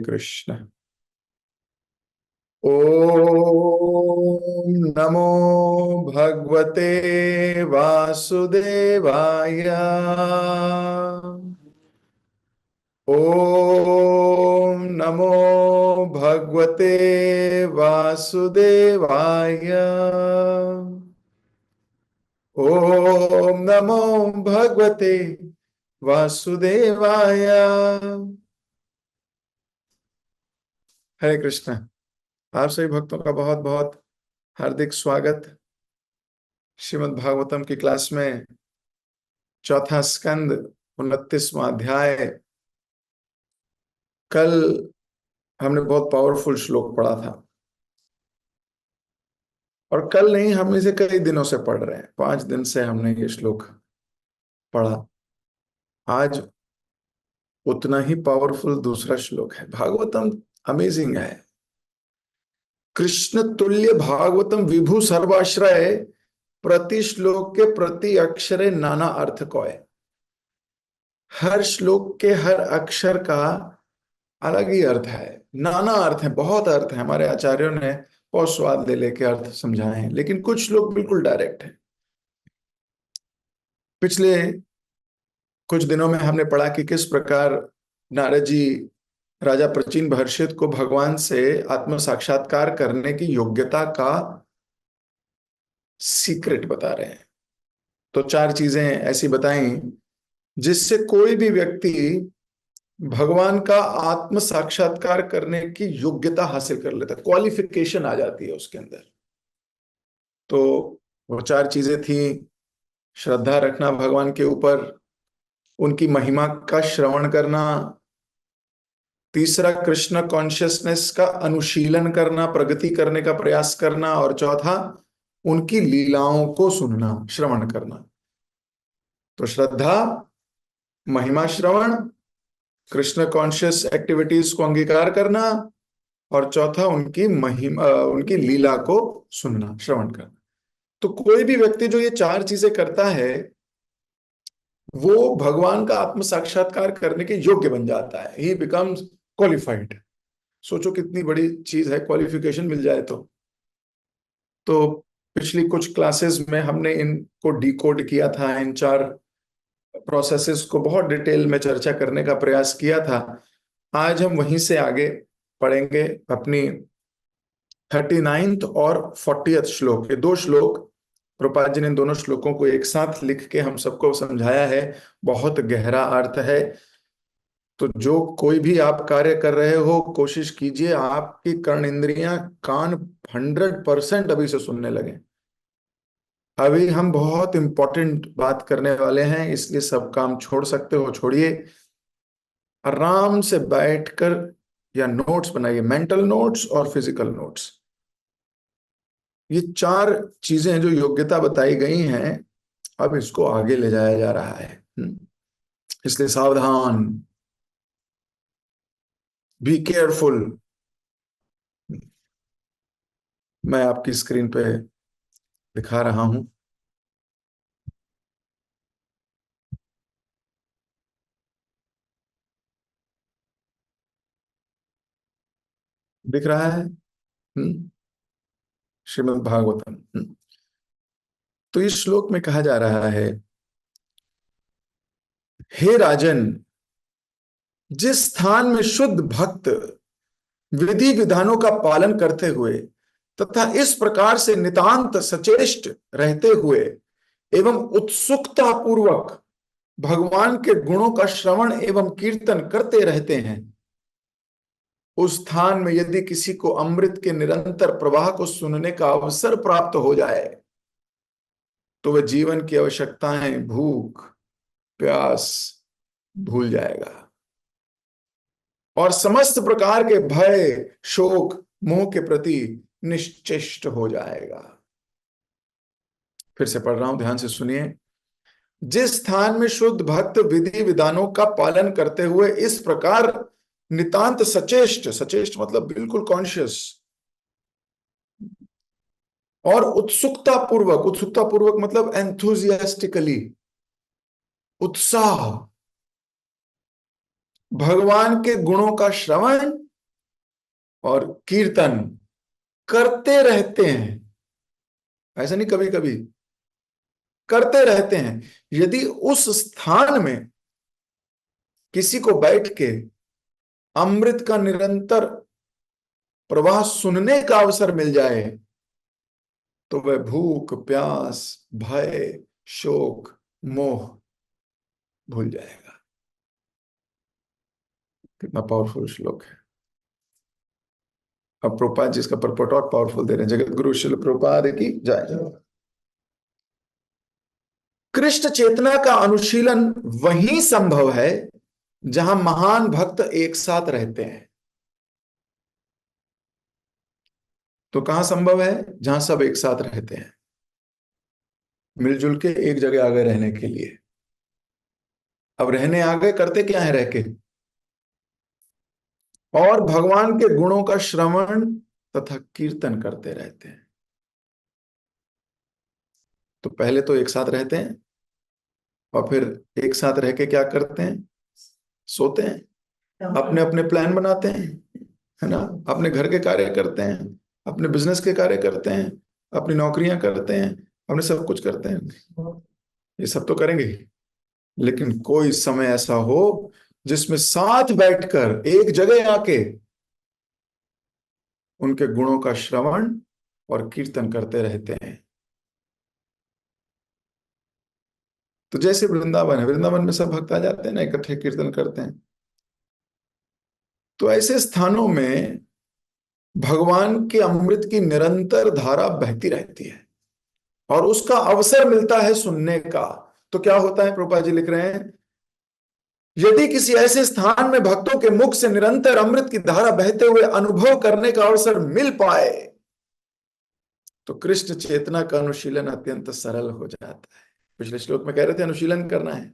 कृष्ण। ओम नमो भगवते वासुदेवाय। ओम नमो भगवते वासुदेवाय। ओम नमो भगवते वासुदेवाय। हरे कृष्ण। आप सभी भक्तों का बहुत बहुत हार्दिक स्वागत। श्रीमद् भागवतम की क्लास में चौथा स्कंद 29वां अध्याय। कल हमने बहुत पावरफुल श्लोक पढ़ा था, और कल नहीं, हम इसे कई दिनों से पढ़ रहे हैं। 5 दिन से हमने ये श्लोक पढ़ा। आज उतना ही पावरफुल दूसरा श्लोक है। भागवतम अमेजिंग है। कृष्ण तुल्य भागवतम विभु सर्वाश्रय, प्रति श्लोक के प्रति अक्षरे नाना अर्थ कोय। हर श्लोक के हर अक्षर का अलग ही अर्थ है, नाना अर्थ है, बहुत अर्थ है। हमारे आचार्यों ने बहुत स्वाद ले लेके अर्थ समझाए हैं, लेकिन कुछ श्लोक बिल्कुल डायरेक्ट है। पिछले कुछ दिनों में हमने पढ़ा कि किस प्रकार नारद जी राजा प्रचिन महर्षि को भगवान से आत्म साक्षात्कार करने की योग्यता का सीक्रेट बता रहे हैं। तो 4 चीजें ऐसी बताई जिससे कोई भी व्यक्ति भगवान का आत्म साक्षात्कार करने की योग्यता हासिल कर लेता, क्वालिफिकेशन आ जाती है उसके अंदर। तो वो 4 चीजें थी: श्रद्धा रखना भगवान के ऊपर, उनकी महिमा का श्रवण करना, तीसरा कृष्ण कॉन्शियसनेस का अनुशीलन करना, प्रगति करने का प्रयास करना, और चौथा उनकी लीलाओं को सुनना, श्रवण करना। तो श्रद्धा, महिमा श्रवण, कृष्ण कॉन्शियस एक्टिविटीज को अंगीकार करना, और चौथा उनकी महिमा, उनकी लीला को सुनना, श्रवण करना। तो कोई भी व्यक्ति जो ये 4 चीजें करता है वो भगवान का आत्म साक्षात्कार करने के योग्य बन जाता है। ही बिकम्स क्वालिफाइड। सोचो कितनी बड़ी चीज है, क्वालिफिकेशन मिल जाए तो पिछली कुछ क्लासेस में हमने इनको डिकोड किया था, इन 4 प्रोसेसेस को बहुत डिटेल में चर्चा करने का प्रयास किया था। आज हम वहीं से आगे पढ़ेंगे। अपनी 39th और 40th श्लोक, ये 2 श्लोक प्रभुपाद जी ने दोनों श्लोकों को एक साथ लिख के हम सबको समझाया है। बहुत गहरा अर्थ है। तो जो कोई भी आप कार्य कर रहे हो, कोशिश कीजिए आपकी कर्ण इंद्रियां, कान 100% अभी से सुनने लगे। अभी हम बहुत इंपॉर्टेंट बात करने वाले हैं, इसलिए सब काम छोड़ सकते हो छोड़िए, आराम से बैठकर या नोट्स बनाइए, मेंटल नोट्स और फिजिकल नोट्स। ये 4 चीजें जो योग्यता बताई गई हैं, अब इसको आगे ले जाया जा रहा है। इसलिए सावधान, बी केयरफुल। मैं आपकी स्क्रीन पे दिखा रहा हूं। दिख रहा है? श्रीमद् भागवतम। तो इस श्लोक में कहा जा रहा है, हे राजन, जिस स्थान में शुद्ध भक्त विधि विधानों का पालन करते हुए तथा इस प्रकार से नितांत सचेष्ट रहते हुए एवं उत्सुकता पूर्वक भगवान के गुणों का श्रवण एवं कीर्तन करते रहते हैं, उस स्थान में यदि किसी को अमृत के निरंतर प्रवाह को सुनने का अवसर प्राप्त हो जाए तो वह जीवन की आवश्यकताएं, भूख प्यास भूल जाएगा और समस्त प्रकार के भय, शोक, मोह के प्रति निश्चेष्ट हो जाएगा। फिर से पढ़ रहा हूं, ध्यान से सुनिए। जिस स्थान में शुद्ध भक्त विधि विधानों का पालन करते हुए इस प्रकार नितांत सचेष्ट, सचेष्ट मतलब बिल्कुल कॉन्शियस, और उत्सुकता पूर्वक, उत्सुकता पूर्वक मतलब एंथुजियास्टिकली, उत्साह, भगवान के गुणों का श्रवण और कीर्तन करते रहते हैं, ऐसा नहीं कभी कभी, करते रहते हैं। यदि उस स्थान में किसी को बैठ के अमृत का निरंतर प्रवाह सुनने का अवसर मिल जाए तो वह भूख प्यास भय शोक मोह भूल जाएगा। कितना पावरफुल श्लोक है। अब प्रभुपाद जी इसका परपोट और पावरफुल दे रहे हैं। जगत गुरु शिल प्रभुपाद की जय। कृष्ण चेतना का अनुशीलन वहीं संभव है जहां महान भक्त एक साथ रहते हैं। तो कहां संभव है? जहां सब एक साथ रहते हैं, मिलजुल के एक जगह आ गए रहने के लिए। अब रहने आ गए, करते क्या है रह के? और भगवान के गुणों का श्रवण तथा कीर्तन करते रहते हैं। तो पहले तो एक साथ रहते हैं और फिर एक साथ रह के क्या करते हैं? सोते हैं, अपने अपने प्लान बनाते हैं, है ना, अपने घर के कार्य करते हैं, अपने बिजनेस के कार्य करते हैं, अपनी नौकरियां करते हैं, अपने सब कुछ करते हैं। ये सब तो करेंगे ही। लेकिन कोई समय ऐसा हो जिसमें साथ बैठकर एक जगह आके उनके गुणों का श्रवण और कीर्तन करते रहते हैं। तो जैसे वृंदावन है, वृंदावन में सब भक्त आ जाते हैं ना, इकट्ठे कीर्तन करते हैं। तो ऐसे स्थानों में भगवान के अमृत की निरंतर धारा बहती रहती है और उसका अवसर मिलता है सुनने का। तो क्या होता है, प्रभुपाद जी लिख रहे हैं, यदि किसी ऐसे स्थान में भक्तों के मुख से निरंतर अमृत की धारा बहते हुए अनुभव करने का अवसर मिल पाए तो कृष्ण चेतना का अनुशीलन अत्यंत सरल हो जाता है। पिछले श्लोक में कह रहे थे अनुशीलन करना है,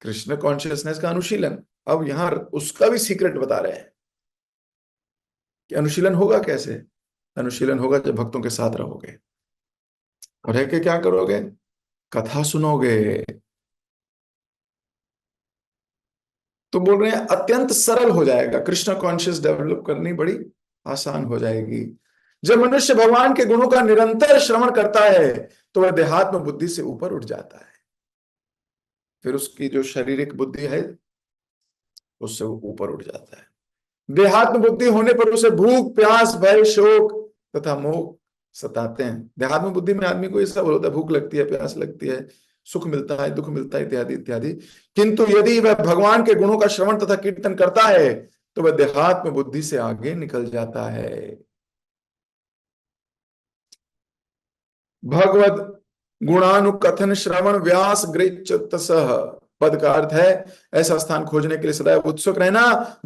कृष्ण कॉन्शियसनेस का अनुशीलन। अब यहां उसका भी सीक्रेट बता रहे हैं कि अनुशीलन होगा कैसे। अनुशीलन होगा जब भक्तों के साथ रहोगे और रह के क्या करोगे? कथा सुनोगे। तो बोल रहे हैं अत्यंत सरल हो जाएगा, कृष्ण कॉन्शियस डेवलप करनी बड़ी आसान हो जाएगी। जब मनुष्य भगवान के गुणों का निरंतर श्रवण करता है तो वह देहात्म बुद्धि से ऊपर उठ जाता है। फिर उसकी जो शारीरिक बुद्धि है उससे वो ऊपर उठ जाता है। देहात्म बुद्धि होने पर उसे भूख प्यास भय शोक तथा मोह सताते हैं। देहात्म बुद्धि में आदमी को ये सब होता है, भूख लगती है प्यास लगती है सुख मिलता है दुख मिलता है इत्यादि इत्यादि। किंतु यदि वह भगवान के गुणों का श्रवण तथा कीर्तन करता है तो वह देहात्म बुद्धि से आगे निकल जाता है। भगवत गुणानुकथन श्रवण व्यास गृह्यतसः पद का अर्थ है ऐसा स्थान खोजने के लिए सदैव उत्सुक रहना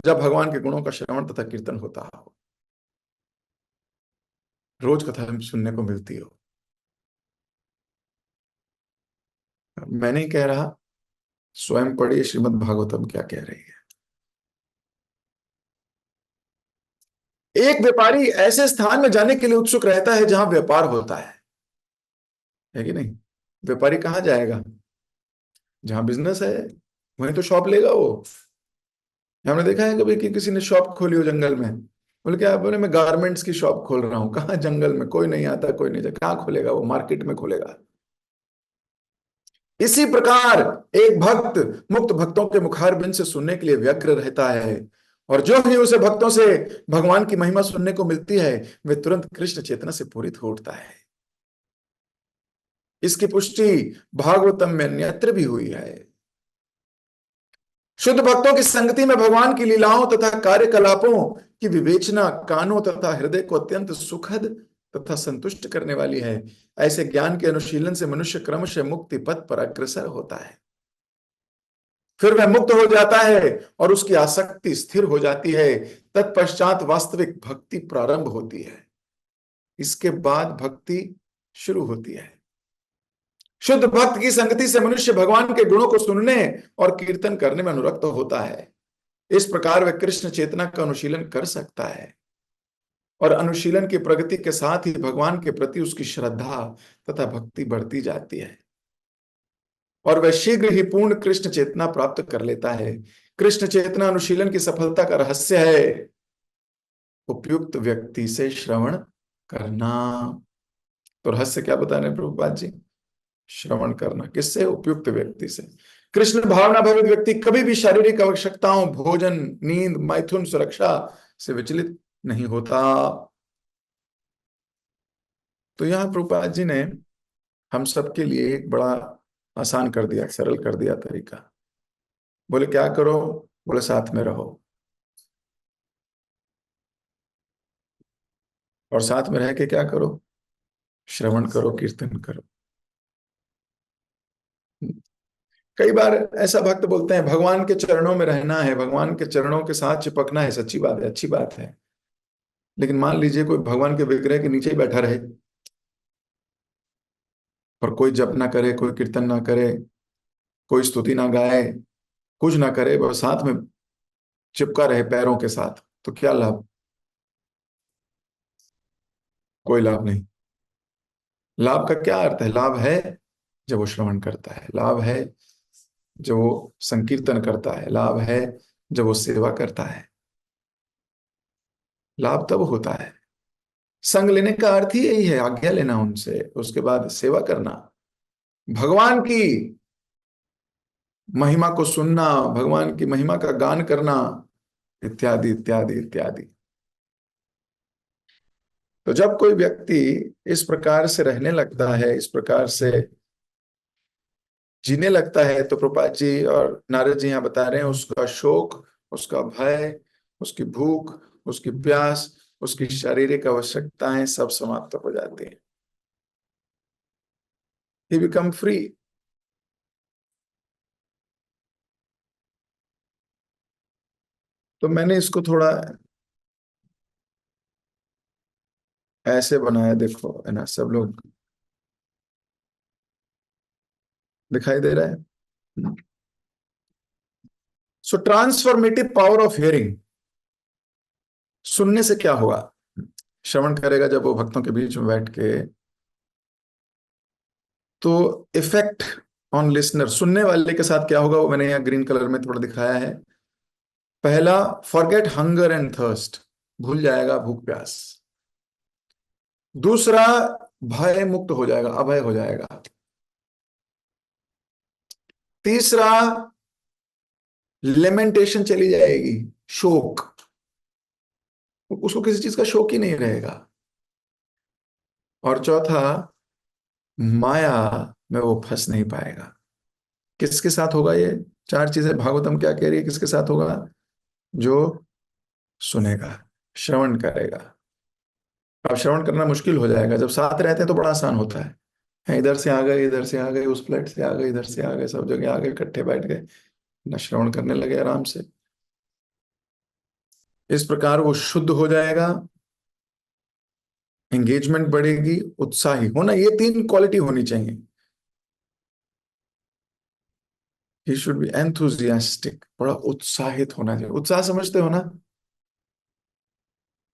जब भगवान के गुणों का श्रवण तथा कीर्तन होता हो, रोज कथा सुनने को मिलती हो। मैं नहीं कह रहा, स्वयं पढ़िए श्रीमद् भागवतम क्या कह रही है। एक व्यापारी ऐसे स्थान में जाने के लिए उत्सुक रहता है जहां व्यापार होता है कि नहीं? व्यापारी कहाँ जाएगा? जहां बिजनेस है वहीं तो शॉप लेगा वो। हमने देखा है कभी कि किसी ने शॉप खोली हो जंगल में, बोले क्या? बोले मैं गारमेंट्स की शॉप खोल रहा हूँ। कहाँ? जंगल में, कोई नहीं आता कोई नहीं जाता, कहाँ खोलेगा वो? मार्केट में खोलेगा। इसी प्रकार एक भक्त मुक्त भक्तों के मुखारबिंद से सुनने के लिए व्यग्र रहता है और जो ही उसे भक्तों से भगवान की महिमा सुनने को मिलती है वे तुरंत कृष्ण चेतना से पूरित हो उठता है। इसकी पुष्टि भागवतम में अन्यत्र भी हुई है। शुद्ध भक्तों की संगति में भगवान की लीलाओं तथा कार्यकलापों की विवेचना कानों तथा हृदय को अत्यंत सुखद तथा संतुष्ट करने वाली है। ऐसे ज्ञान के अनुशीलन से मनुष्य क्रमशः मुक्ति पथ पर अग्रसर होता है। फिर वह मुक्त हो जाता है और उसकी आसक्ति स्थिर हो जाती है। तत्पश्चात वास्तविक भक्ति प्रारंभ होती है। इसके बाद भक्ति शुरू होती है। शुद्ध भक्त की संगति से मनुष्य भगवान के गुणों को सुनने और कीर्तन करने में अनुरक्त होता है। इस प्रकार वह कृष्ण चेतना का अनुशीलन कर सकता है और अनुशीलन की प्रगति के साथ ही भगवान के प्रति उसकी श्रद्धा तथा भक्ति बढ़ती जाती है और वह शीघ्र ही पूर्ण कृष्ण चेतना प्राप्त कर लेता है। कृष्ण चेतना अनुशीलन की सफलता का रहस्य है उपयुक्त व्यक्ति से श्रवण करना। तो रहस्य क्या बता रहे हैं प्रभुपाद जी? श्रवण करना किससे? उपयुक्त व्यक्ति से। कृष्ण भावना भवित व्यक्ति कभी भी शारीरिक आवश्यकताओं, भोजन, नींद, मैथुन, सुरक्षा से विचलित नहीं होता। तो यहाँ प्रभुपाद जी ने हम सबके लिए एक बड़ा आसान कर दिया, सरल कर दिया तरीका। बोले क्या करो? बोले साथ में रहो, और साथ में रह के क्या करो? श्रवण करो, कीर्तन करो। कई बार ऐसा भक्त बोलते हैं भगवान के चरणों में रहना है, भगवान के चरणों के साथ चिपकना है। सच्ची बात है, अच्छी बात है। लेकिन मान लीजिए कोई भगवान के विग्रह के नीचे ही बैठा रहे और कोई जप ना करे, कोई कीर्तन ना करे, कोई स्तुति ना गाए, कुछ ना करे, बस साथ में चिपका रहे पैरों के साथ, तो क्या लाभ? कोई लाभ नहीं। लाभ का क्या अर्थ है? लाभ है जब वो श्रवण करता है, लाभ है जब वो संकीर्तन करता है, लाभ है जब वो सेवा करता है। लाभ तब होता है। संग लेने का अर्थ ही यही है, आज्ञा लेना उनसे, उसके बाद सेवा करना, भगवान की महिमा को सुनना, भगवान की महिमा का गान करना, इत्यादि इत्यादि इत्यादि। तो जब कोई व्यक्ति इस प्रकार से रहने लगता है, इस प्रकार से जीने लगता है, तो प्रभुपाद जी और नारद जी यहाँ बता रहे हैं उसका शोक, उसका भय, उसकी भूख, उसकी प्यास, उसकी शारीरिक आवश्यकताएं सब समाप्त हो जाती हैं। He become free. तो मैंने इसको थोड़ा ऐसे बनाया, देखो है ना, सब लोग दिखाई दे रहा है। सो ट्रांसफॉर्मेटिव पावर ऑफ हियरिंग। सुनने से क्या होगा? श्रवण करेगा जब वो भक्तों के बीच में बैठ के, तो इफेक्ट ऑन लिसनर, सुनने वाले के साथ क्या होगा वो मैंने यहाँ ग्रीन कलर में थोड़ा दिखाया है। पहला, फॉरगेट हंगर एंड थर्स्ट, भूल जाएगा भूख प्यास। दूसरा, भय मुक्त हो जाएगा, अभय हो जाएगा। तीसरा, लेमेंटेशन चली जाएगी, शोक, उसको किसी चीज का शौक ही नहीं रहेगा। और चौथा, माया में वो फंस नहीं पाएगा। किसके साथ होगा ये चार चीजें? भागवतम क्या कह रही है, किसके साथ होगा? जो सुनेगा, श्रवण करेगा। अब श्रवण करना मुश्किल हो जाएगा, जब साथ रहते हैं तो बड़ा आसान होता है। हैं, इधर से आ गए, इधर से आ गए, उस फ्लैट से आ गए, इधर से आ गए, सब जगह आ गए, इकट्ठे बैठ गए ना, श्रवण करने लगे आराम से। इस प्रकार वो शुद्ध हो जाएगा, एंगेजमेंट बढ़ेगी, उत्साही होना, ये तीन क्वालिटी होनी चाहिए। ही शुड बी एंथुजियास्टिक, बड़ा उत्साहित होना चाहिए। उत्साह समझते हो ना?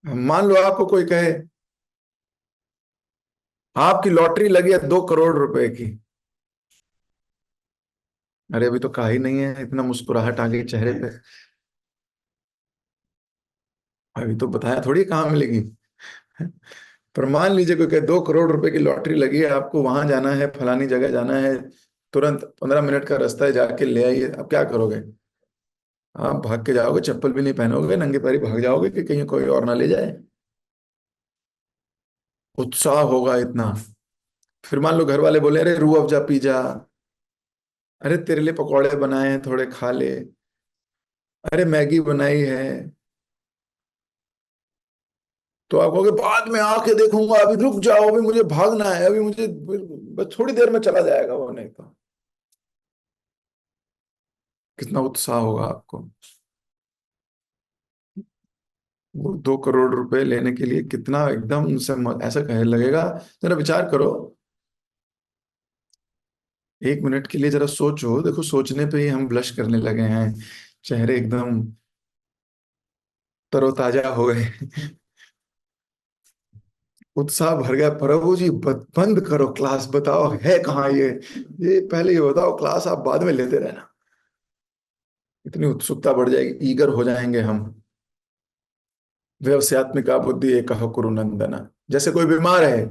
मान लो आपको कोई कहे आपकी लॉटरी लगी है 2 करोड़ रुपए की। अरे अभी तो कहा ही नहीं है, इतना मुस्कुराहट आ गई चेहरे पे। अभी तो बताया थोड़ी कहाँ मिलेगी। पर मान लीजिए कोई कहे 2 करोड़ रुपए की लॉटरी लगी है, आपको वहां जाना है, फलानी जगह जाना है, तुरंत 15 मिनट का रास्ता है, जाके ले आइए। अब क्या करोगे? आप भाग के जाओगे, चप्पल भी नहीं पहनोगे, नंगे पैरी भाग जाओगे कि कहीं कोई और ना ले जाए। उत्साह होगा इतना। फिर मान लो घर वाले बोले अरे रूह अफ़ज़ा पी जा, अरे तेरे लिए पकौड़े बनाए हैं थोड़े खा ले, अरे मैगी बनाई है, तो आप कहोगे बाद में आके देखूंगा, अभी रुक जाओ, अभी मुझे भागना है, अभी मुझे बस थोड़ी देर में चला जाएगा वो, नहीं तो कितना उत्साह होगा आपको। वो 2 करोड़ रुपए लेने के लिए कितना एकदम से ऐसा कहे लगेगा। जरा विचार करो, 1 मिनट के लिए जरा सोचो, देखो सोचने पे ही हम ब्लश करने लगे हैं, चेहरे एकदम तरोताजा हो गए। उत्साह भर गया। प्रभु जी बंद करो क्लास, बताओ है कहाँ ये पहले ये बताओ, क्लास आप बाद में लेते रहना। इतनी उत्सुकता बढ़ जाएगी, ईगर हो जाएंगे हम। व्यवसायत्मिका बुद्धि एक कुरु नंदन। जैसे कोई बीमार है,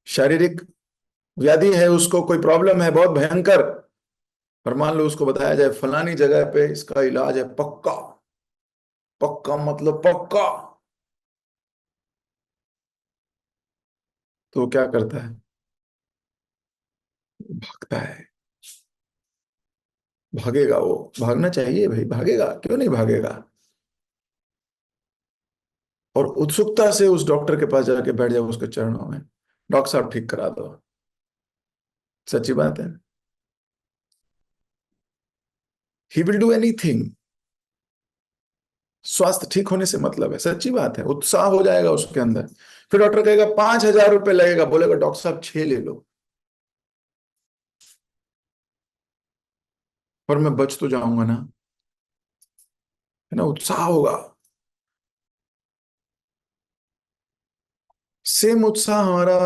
शारीरिक व्याधि है, उसको कोई प्रॉब्लम है बहुत भयंकर, और मान लो उसको बताया जाए फलानी जगह पे इसका इलाज है पक्का। पक्का मतलब पक्का। तो वो क्या करता है? भागता है। भागेगा वो, भागना चाहिए भाई, भागेगा क्यों नहीं भागेगा। और उत्सुकता से उस डॉक्टर के पास जाके बैठ जाए उसके चरणों में, डॉक्टर साहब ठीक करा दो। सच्ची बात है। He will do anything. स्वास्थ्य ठीक होने से मतलब है, सच्ची बात है, उत्साह हो जाएगा उसके अंदर। फिर डॉक्टर कहेगा 5,000 रुपये लगेगा, बोलेगा डॉक्टर साहब 6 ले लो, पर मैं बच तो जाऊंगा ना। है ना, उत्साह होगा। सेम उत्साह हमारा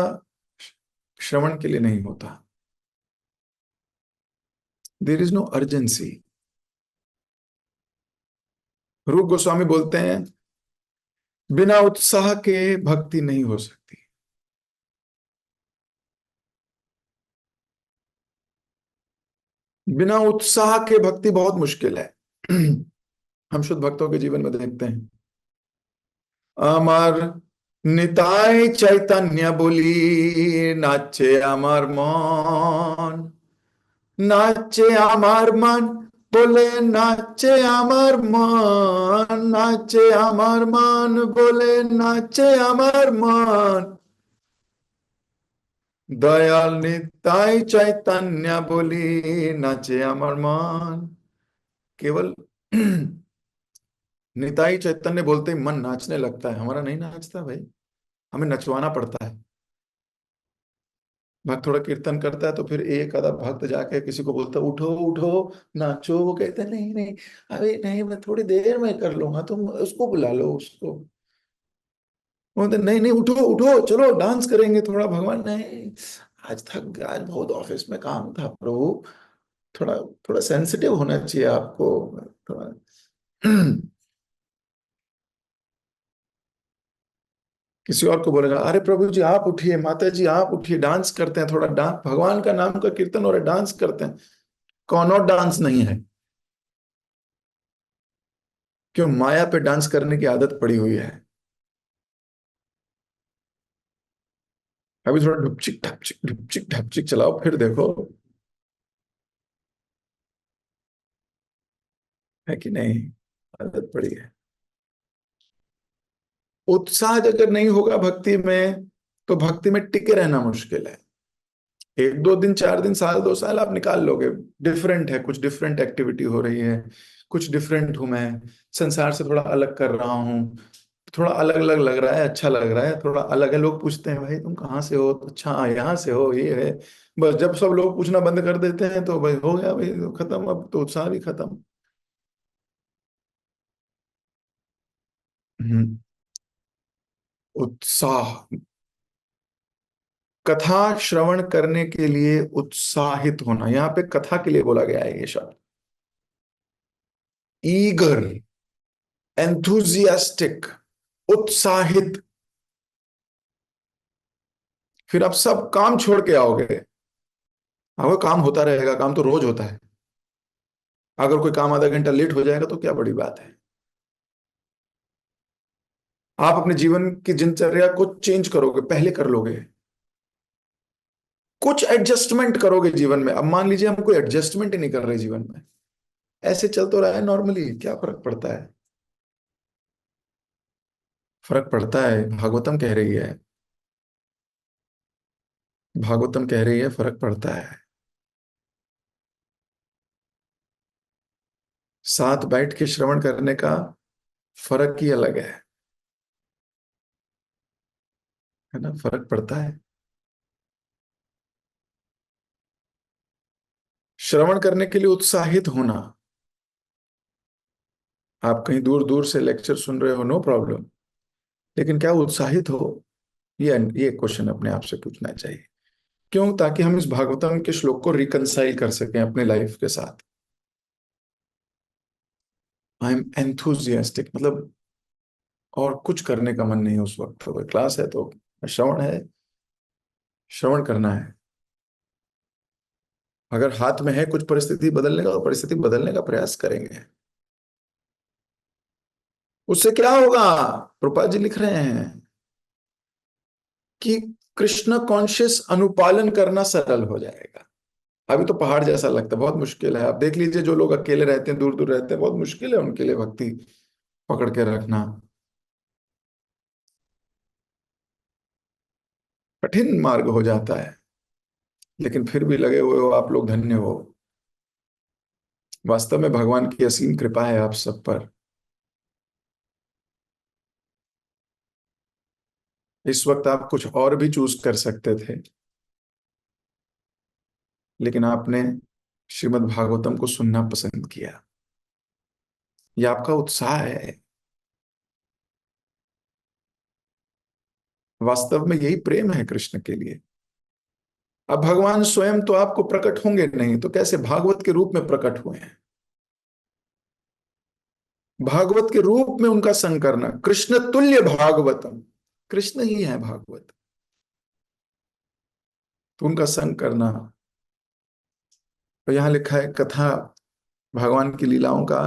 श्रवण के लिए नहीं होता। There is no urgency. Roop Goswami बोलते हैं बिना उत्साह के भक्ति नहीं हो सकती। बिना उत्साह के भक्ति बहुत मुश्किल है। हम शुद्ध भक्तों के जीवन में देखते हैं, अमर निताय चैतन्य बोली नाचे अमर मन। নাচে আমার মন, বলে নাচে আমার মন, নাচে আমার মন, বলে নাচে আমার মন। দয়াল নিতাই চৈতন্য বলি নাচে আমার মন। केवल निताई चैतन्य बोलते ही मन नाचने लगता है, हमारा नहीं नाचता भाई, हमें नचवाना पड़ता है। भक्त थोड़ा कीर्तन करता है तो फिर एक आधा भक्त जाके किसी को बोलता है उठो उठो नाचो, वो कहते हैं नहीं नहीं, अरे नहीं मैं थोड़ी देर में कर लूंगा, तुम उसको बुला लो उसको। वो बोलते नहीं नहीं उठो उठो चलो डांस करेंगे थोड़ा, भगवान नहीं आज थक, आज बहुत ऑफिस में काम था प्रभु, थोड़ा थोड़ा सेंसिटिव होना चाहिए आपको, थोड़ा। किसी और को बोलेगा अरे प्रभु जी आप उठिए, माता जी आप उठिए, डांस करते हैं थोड़ा, डांस भगवान का नाम का कीर्तन हो रहा है डांस करते हैं। कौन और डांस नहीं है। क्यों? माया पे डांस करने की आदत पड़ी हुई है। अभी थोड़ा ढुपचिक ढपचिक चलाओ फिर देखो। है कि नहीं? आदत पड़ी है। उत्साह अगर नहीं होगा भक्ति में, तो भक्ति में टिके रहना मुश्किल है। एक दो दिन, 4 दिन, साल, 2 साल आप निकाल लोगे। डिफरेंट है, कुछ डिफरेंट एक्टिविटी हो रही है, कुछ डिफरेंट हूं मैं, संसार से थोड़ा अलग कर रहा हूँ, थोड़ा अलग अलग लग रहा है, अच्छा लग रहा है, थोड़ा अलग है। लोग पूछते हैं भाई तुम कहाँ से हो, तो अच्छा यहाँ से हो, ये है। बस जब सब लोग पूछना बंद कर देते हैं तो भाई हो गया भाई, तो खत्म, अब तो उत्साह भी खत्म। हम्म, उत्साह। कथा श्रवण करने के लिए उत्साहित होना, यहाँ पे कथा के लिए बोला गया है ये शब्द। ईगर, एंथुजियास्टिक, उत्साहित। फिर आप सब काम छोड़ के आओगे। हाँ, वो काम होता रहेगा, काम तो रोज होता है। अगर कोई काम आधा घंटा लेट हो जाएगा तो क्या बड़ी बात है। आप अपने जीवन की दिनचर्या को चेंज करोगे, पहले कर लोगे, कुछ एडजस्टमेंट करोगे जीवन में। अब मान लीजिए हम कोई एडजस्टमेंट ही नहीं कर रहे जीवन में, ऐसे चल तो रहा है नॉर्मली, क्या फर्क पड़ता है? फर्क पड़ता है, भागवतम कह रही है। भागवतम कह रही है फर्क पड़ता है। साथ बैठ के श्रवण करने का फर्क ही अलग है ना, फर्क पड़ता है। श्रवण करने के लिए उत्साहित होना। आप कहीं दूर दूर से लेक्चर सुन रहे हो, नो प्रॉब्लम, लेकिन क्या उत्साहित हो? ये क्वेश्चन अपने आप से पूछना चाहिए। क्यों? ताकि हम इस भागवतम के श्लोक को रिकंसाइल कर सकें अपने लाइफ के साथ। आई एम एंथुजियास्टिक मतलब और कुछ करने का मन नहीं उस वक्त, तो क्लास है तो श्रवण है, श्रवण करना है। अगर हाथ में है कुछ परिस्थिति बदलने का, तो परिस्थिति बदलने का प्रयास करेंगे। उससे क्या होगा? प्रभुपाद जी लिख रहे हैं कि कृष्ण कॉन्शियस अनुपालन करना सरल हो जाएगा। अभी तो पहाड़ जैसा लगता है, बहुत मुश्किल है। आप देख लीजिए, जो लोग अकेले रहते हैं, दूर दूर रहते हैं, बहुत मुश्किल है उनके लिए भक्ति पकड़ के रखना, कठिन मार्ग हो जाता है। लेकिन फिर भी लगे हुए हो आप लोग, धन्य हो। वास्तव में भगवान की असीम कृपा है आप सब पर। इस वक्त आप कुछ और भी चूज कर सकते थे, लेकिन आपने श्रीमद् भागवतम को सुनना पसंद किया। यह आपका उत्साह है। वास्तव में यही प्रेम है कृष्ण के लिए। अब भगवान स्वयं तो आपको प्रकट होंगे नहीं, तो कैसे भागवत के रूप में प्रकट हुए हैं? भागवत के रूप में उनका संग करना, कृष्ण तुल्य भागवतम, कृष्ण ही है भागवत, तो उनका संग करना। तो यहां लिखा है, कथा भगवान की लीलाओं का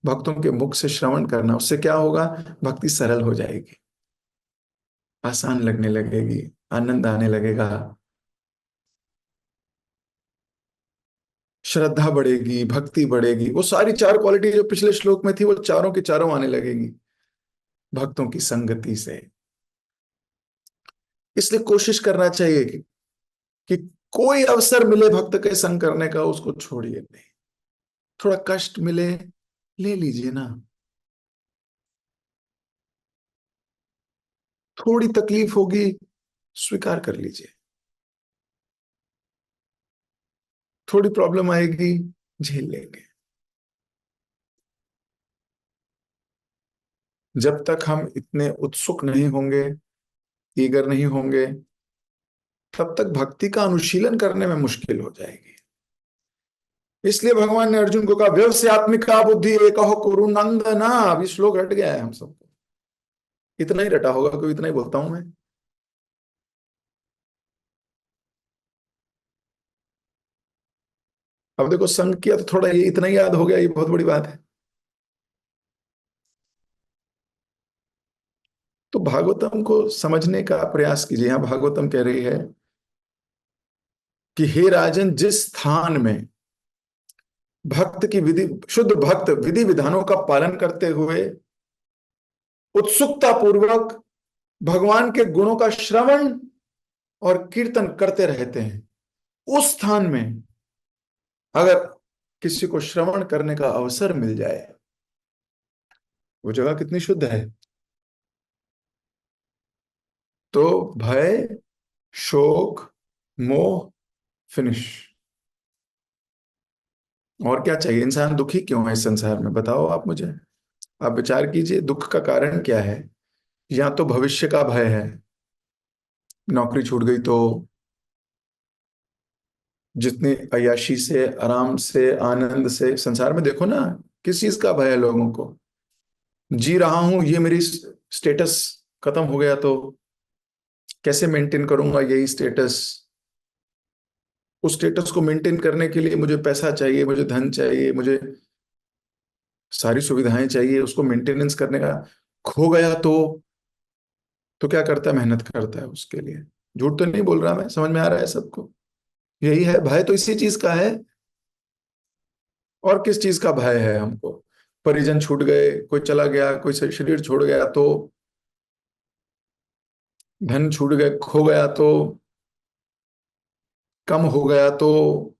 भक्तों के मुख से श्रवण करना, उससे क्या होगा? भक्ति सरल हो जाएगी, आसान लगने लगेगी, आनंद आने लगेगा, श्रद्धा बढ़ेगी, भक्ति बढ़ेगी। वो सारी चार क्वालिटी जो पिछले श्लोक में थी, वो चारों की चारों आने लगेगी भक्तों की संगति से। इसलिए कोशिश करना चाहिए कि कोई अवसर मिले भक्त के संग करने का, उसको छोड़िए नहीं। थोड़ा कष्ट मिले, ले लीजिए ना। थोड़ी तकलीफ होगी, स्वीकार कर लीजिए। थोड़ी प्रॉब्लम आएगी, झेल लेंगे। जब तक हम इतने उत्सुक नहीं होंगे, ईगर नहीं होंगे, तब तक भक्ति का अनुशीलन करने में मुश्किल हो जाएगी। इसलिए भगवान ने अर्जुन को कहा, व्यवसायत्मिका बुद्धि एकहो कुरु नंदना। अभी श्लोक हट गया है हम सबको, इतना ही रटा होगा, कोई इतना ही बोलता हूं मैं। अब देखो, संग किया तो थोड़ा ये इतना ही याद हो गया, ये बहुत बड़ी बात है। तो भागवतम को समझने का प्रयास कीजिए। यहां भागवतम कह रही है कि हे राजन, जिस स्थान में भक्त की विधि, शुद्ध भक्त विधि विधानों का पालन करते हुए उत्सुकता पूर्वक भगवान के गुणों का श्रवण और कीर्तन करते रहते हैं, उस स्थान में अगर किसी को श्रवण करने का अवसर मिल जाए, वो जगह कितनी शुद्ध है। तो भय, शोक, मोह, फिनिश। और क्या चाहिए? इंसान दुखी क्यों है इस संसार में, बताओ आप मुझे। आप विचार कीजिए, दुख का कारण क्या है? या तो भविष्य का भय है, नौकरी छूट गई तो, जितनी अय्याशी से, आराम से, आनंद से संसार में देखो ना, किस चीज का भय है लोगों को? जी रहा हूं, ये मेरी स्टेटस खत्म हो गया तो कैसे मेंटेन करूंगा यही स्टेटस? उस स्टेटस को मेंटेन करने के लिए मुझे पैसा चाहिए, मुझे धन चाहिए, मुझे सारी सुविधाएं चाहिए, उसको मेंटेनेंस करने का। खो गया तो क्या करता है? मेहनत करता है उसके लिए। झूठ तो नहीं बोल रहा मैं, समझ में आ रहा है सबको? यही है भय, तो इसी चीज का है। और किस चीज का भय है हमको? परिजन छूट गए, कोई चला गया, कोई शरीर छोड़ गया तो, धन छूट गए, खो गया तो, कम हो गया तो,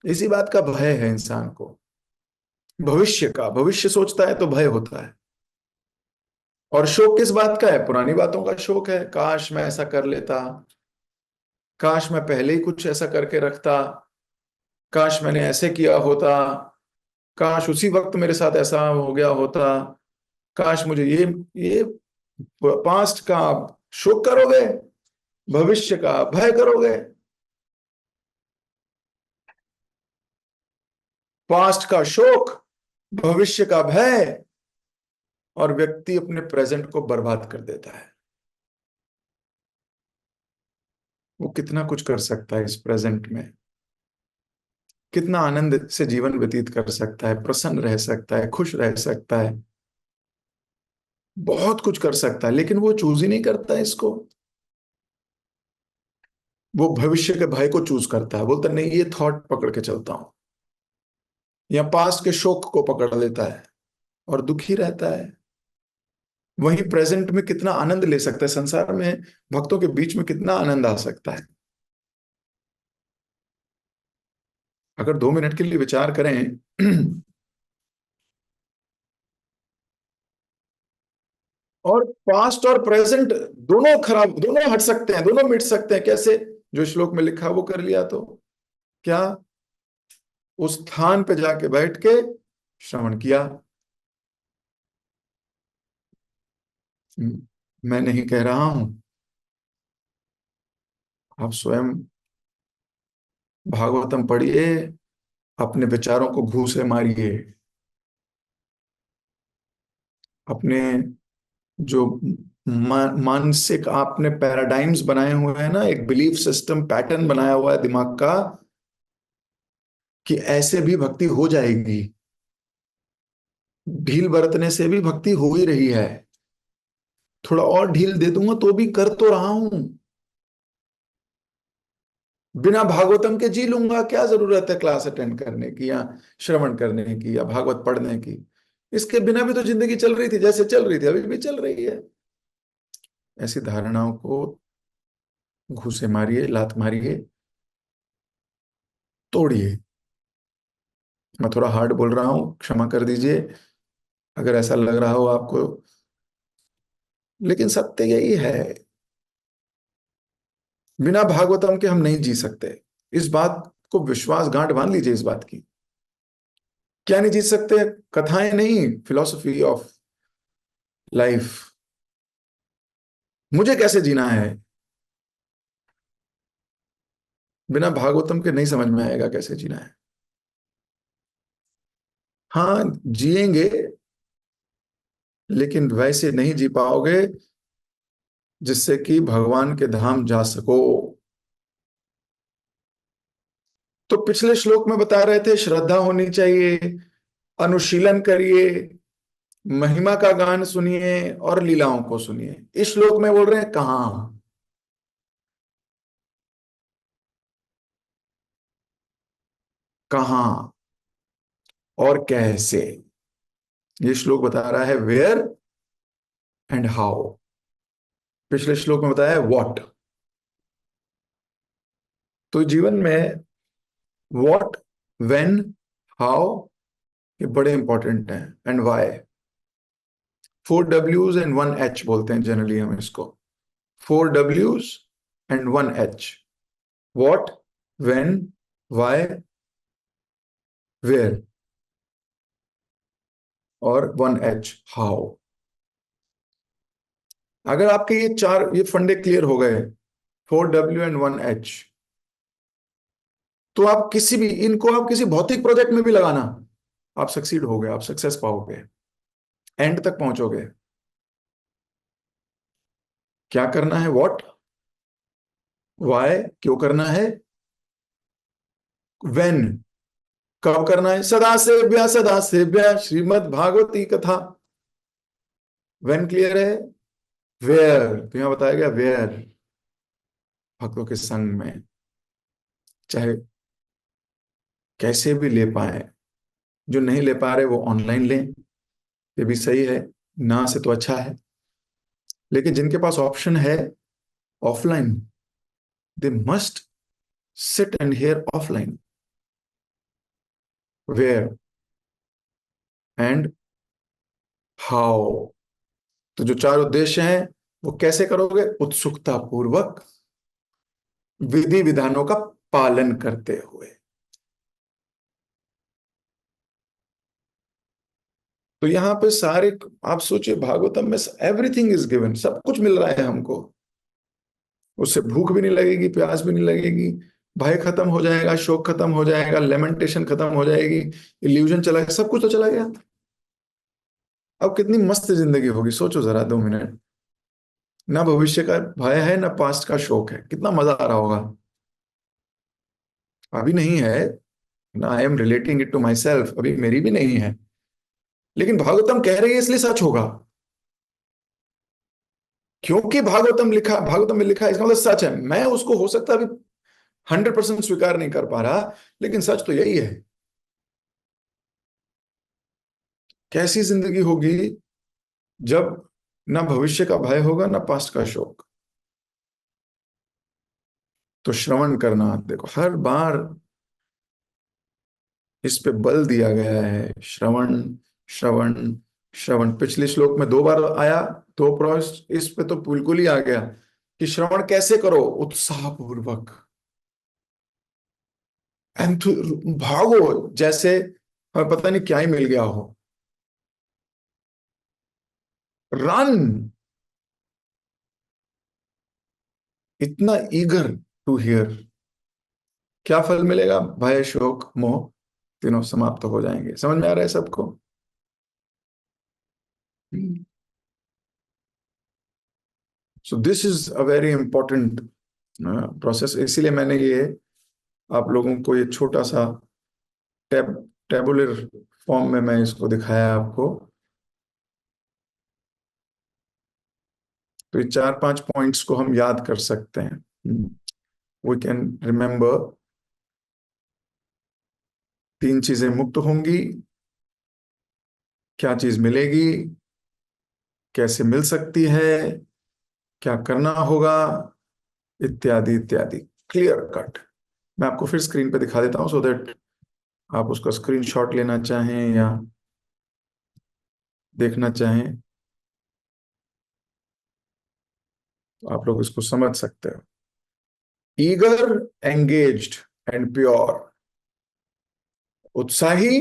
इसी बात का भय है इंसान को। भविष्य का, भविष्य सोचता है तो भय होता है। और शोक किस बात का है? पुरानी बातों का शोक है। काश मैं ऐसा कर लेता, काश मैं पहले ही कुछ ऐसा करके रखता, काश मैंने ऐसे किया होता, काश उसी वक्त मेरे साथ ऐसा हो गया होता, काश मुझे ये पास्ट का शोक करोगे, भविष्य का भय करोगे। पास्ट का शोक, भविष्य का भय, और व्यक्ति अपने प्रेजेंट को बर्बाद कर देता है। वो कितना कुछ कर सकता है इस प्रेजेंट में, कितना आनंद से जीवन व्यतीत कर सकता है, प्रसन्न रह सकता है, खुश रह सकता है, बहुत कुछ कर सकता है, लेकिन वो चूज ही नहीं करता है इसको। वो भविष्य के भय को चूज करता है, बोलता नहीं ये थॉट पकड़ के चलता हूं, या पास्ट के शोक को पकड़ लेता है और दुखी रहता है। वहीं प्रेजेंट में कितना आनंद ले सकता है, संसार में भक्तों के बीच में कितना आनंद आ सकता है। अगर 2 मिनट के लिए विचार करें और पास्ट और प्रेजेंट दोनों खराब, दोनों हट सकते हैं, दोनों मिट सकते हैं, कैसे? जो श्लोक में लिखा वो कर लिया तो क्या? उस स्थान पे जाके बैठ के श्रवण किया। मैं नहीं कह रहा हूं, आप स्वयं भागवतम पढ़िए, अपने विचारों को घूसे मारिए, अपने जो मानसिक आपने पैराडाइम्स बनाए हुए हैं ना, एक बिलीफ सिस्टम पैटर्न बनाया हुआ है दिमाग का कि ऐसे भी भक्ति हो जाएगी, ढील बरतने से भी भक्ति हो ही रही है, थोड़ा और ढील दे दूंगा तो भी कर तो रहा हूं, बिना भागवतम के जी लूंगा, क्या जरूरत है क्लास अटेंड करने की या श्रवण करने की या भागवत पढ़ने की? इसके बिना भी तो जिंदगी चल रही थी, जैसे चल रही थी अभी भी चल रही है। ऐसी धारणाओं को घूसे मारिए, लात मारिए, तोड़िए। मैं थोड़ा हार्ड बोल रहा हूं, क्षमा कर दीजिए अगर ऐसा लग रहा हो आपको, लेकिन सत्य यही है, बिना भागवतम के हम नहीं जी सकते। इस बात को विश्वास गांठ बांध लीजिए इस बात की। क्या नहीं जीत सकते? कथाएं नहीं, फिलॉसफी ऑफ लाइफ। मुझे कैसे जीना है, बिना भागवतम के नहीं समझ में आएगा कैसे जीना है। हाँ, जिएंगे, लेकिन वैसे नहीं जी पाओगे जिससे कि भगवान के धाम जा सको। तो पिछले श्लोक में बता रहे थे श्रद्धा होनी चाहिए, अनुशीलन करिए, महिमा का गान सुनिए और लीलाओं को सुनिए। इस श्लोक में बोल रहे हैं कहाँ, कहाँ और कैसे। ये श्लोक बता रहा है वेयर एंड हाउ। पिछले श्लोक में बताया है व्हाट। तो जीवन में व्हाट, व्हेन, हाउ, ये बड़े इंपॉर्टेंट हैं, and Y. 4 W's and 1 H बोलते हैं जनरली हम इसको। 4 W's and 1 H। What, when, why, where, और 1 H, हाउ। अगर आपके ये फंडे क्लियर हो गए, 4 W and 1 H, तो आप किसी भी इनको आप किसी भौतिक प्रोजेक्ट में भी लगाना, आप सक्सीड हो गए, आप सक्सेस पाओगे, एंड तक पहुंचोगे। क्या करना है? व्हाट, वाई, क्यों करना है, व्हेन, कब करना है, सदा सेव्या श्रीमद् भागवती कथा। व्हेन क्लियर है, वेयर तो यहां बताया गया, वेयर भक्तों के संग में, चाहे कैसे भी ले पाए। जो नहीं ले पा रहे वो ऑनलाइन लें, ये भी सही है, ना से तो अच्छा है। लेकिन जिनके पास ऑप्शन है offline, they must sit and hear offline. Where and how, तो जो 4 उद्देश्य हैं वो कैसे करोगे? उत्सुकता पूर्वक, विधि विधानों का पालन करते हुए। तो यहाँ पे सारे, आप सोचिए भागवतम में एवरीथिंग इज गिवन, सब कुछ मिल रहा है हमको। उससे भूख भी नहीं लगेगी, प्यास भी नहीं लगेगी, भय खत्म हो जाएगा, शोक खत्म हो जाएगा, लेमेंटेशन खत्म हो जाएगी, इल्यूजन चला गया, सब कुछ तो चला गया। अब कितनी मस्त जिंदगी होगी, सोचो जरा 2 मिनट। ना भविष्य का भय है, ना पास्ट का शोक है, कितना मजा आ रहा होगा। अभी नहीं है ना, I am relating it to myself, अभी मेरी भी नहीं है, लेकिन भागवतम कह रही है इसलिए सच होगा। क्योंकि भागवतम में लिखा है, इसका मतलब सच है। मैं उसको हो सकता है अभी 100% स्वीकार नहीं कर पा रहा, लेकिन सच तो यही है। कैसी जिंदगी होगी जब ना भविष्य का भय होगा, ना पास्ट का शोक। तो श्रवण करना, देखो हर बार इस पे बल दिया गया है, श्रवण श्रवण श्रवण। पिछले श्लोक में 2 बार आया, 2 प्रश्न, इस पे तो बिल्कुल ही आ गया कि श्रवण कैसे करो, उत्साह पूर्वक। एंथु भागो, जैसे हमें पता नहीं क्या ही मिल गया हो। रन, इतना ईगर टू हियर। क्या फल मिलेगा? भय शोक मोह तीनों समाप्त हो जाएंगे। समझ में आ रहा है सबको? So this is a very important process. इसीलिए मैंने ये आप लोगों को ये छोटा सा टैब टेबुलर फॉर्म में मैं इसको दिखाया आपको। तो ये 4-5 पॉइंट्स को हम याद कर सकते हैं। We can remember. 3 चीजें मुक्त होंगी, क्या चीज मिलेगी, कैसे मिल सकती है, क्या करना होगा, इत्यादि इत्यादि। Clear cut. मैं आपको फिर स्क्रीन पे दिखा देता हूँ, सो दैट आप उसका स्क्रीनशॉट लेना चाहें या देखना चाहें तो आप लोग इसको समझ सकते हो। Eager, engaged and pure. उत्साही,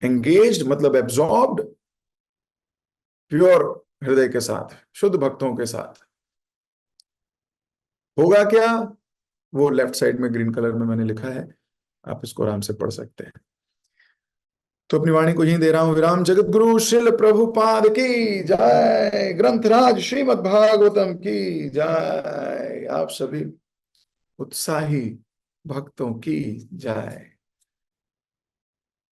एंगेज्ड मतलब एब्जॉर्ब्ड, प्योर हृदय के साथ, शुद्ध भक्तों के साथ। होगा क्या? वो लेफ्ट साइड में ग्रीन कलर में मैंने लिखा है, आप इसको आराम से पढ़ सकते हैं। तो अपनी वाणी को यहीं दे रहा हूं विराम। जगत गुरु श्रील प्रभुपाद की जय। ग्रंथराज श्रीमद् भागवतम की जय। आप सभी उत्साही भक्तों की जय।